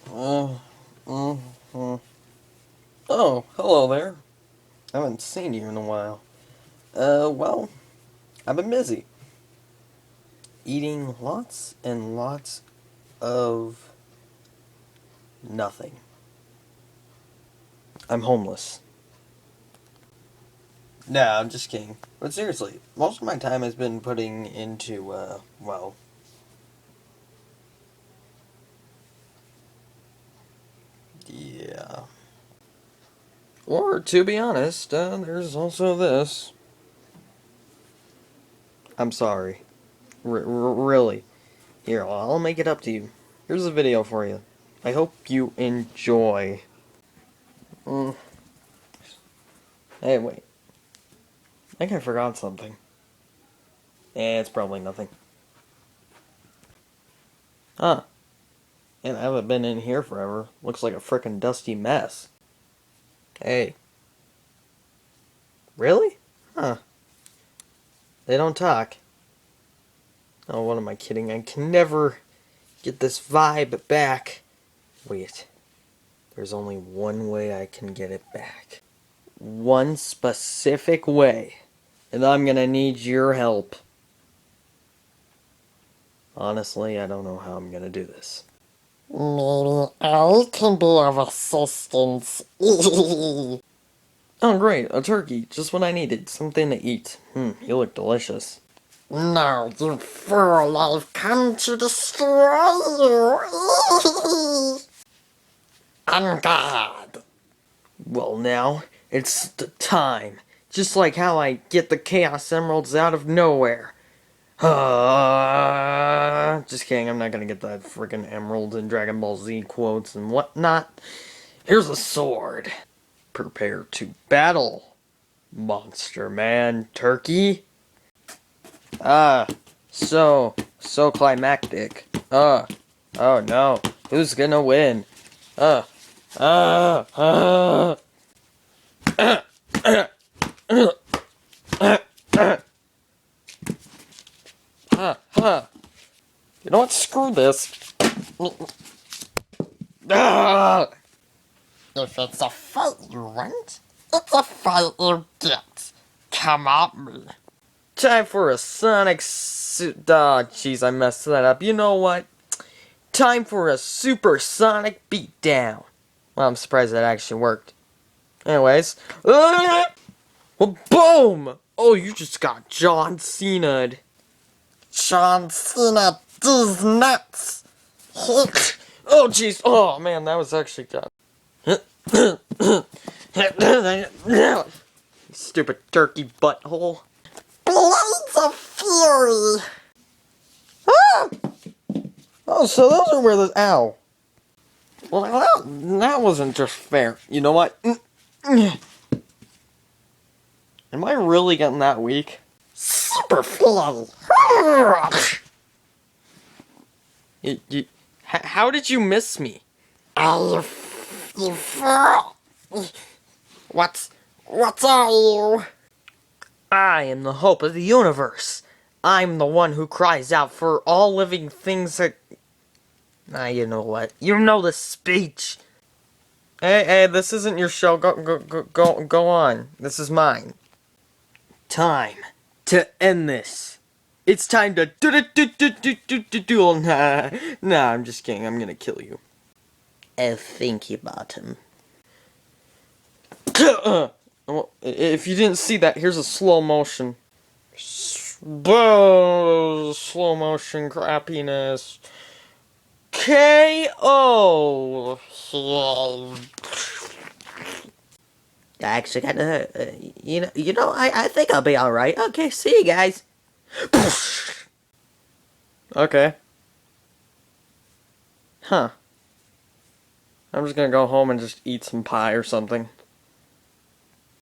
Uh, mm, mm. Oh, hello there. I haven't seen you in a while. Well, I've been busy. Eating lots and lots of nothing. I'm homeless. Nah, I'm just kidding. But seriously, most of my time has been putting into, well, yeah. Or, to be honest, there's also this. I'm sorry. Really. Here, I'll make it up to you. Here's a video for you. I hope you enjoy. Mm. Hey, wait. I think I forgot something. It's probably nothing. Huh. And I haven't been in here forever. Looks like a frickin' dusty mess. Hey. Really? Huh. They don't talk. Oh, what am I kidding? I can never get this vibe back. Wait. There's only one way I can get it back. One specific way. And I'm gonna need your help. Honestly, I don't know how I'm gonna do this. Maybe I can be of assistance. Oh, great, a turkey. Just what I needed. Something to eat. You look delicious. No, you fool, I've come to destroy you. I'm God. Well, now, it's the time. Just like how I get the Chaos Emeralds out of nowhere. Just kidding, I'm not gonna get that freaking emerald and Dragon Ball Z quotes and whatnot. Here's a sword. Prepare to battle, Monster Man Turkey. So climactic. Oh no, who's gonna win? Uh, uh, uh, huh. You know what? Screw this. Ah! If it's a fight you want, it's a fight you get. Come at me. Time for a Sonic Ah, jeez, I messed that up. You know what? Time for a supersonic beatdown. Well, I'm surprised that actually worked. Anyways. Well, boom! Oh, you just got John Cena'd. John Cena, these nuts. Oh, jeez. Oh, man, that was actually done. Stupid turkey butthole. Blades of Fury. Ah! Oh, so those are where the... Ow. Well, that wasn't just fair. You know what? Am I really getting that weak? Super Fury. How did you miss me? You fool. What are you? I am the hope of the universe. I'm the one who cries out for all living things that... you know what? You know the speech. Hey, this isn't your show. Go on. This is mine. Time to end this. It's time to duel. Nah, I'm just kidding. I'm gonna kill you. Oh, thank you, Bottom. Well, if you didn't see that, here's a slow motion. Slow motion crappiness. KO. That actually kind of, I think I'll be all right. Okay, see you guys. Okay. Huh. I'm just gonna go home and just eat some pie or something.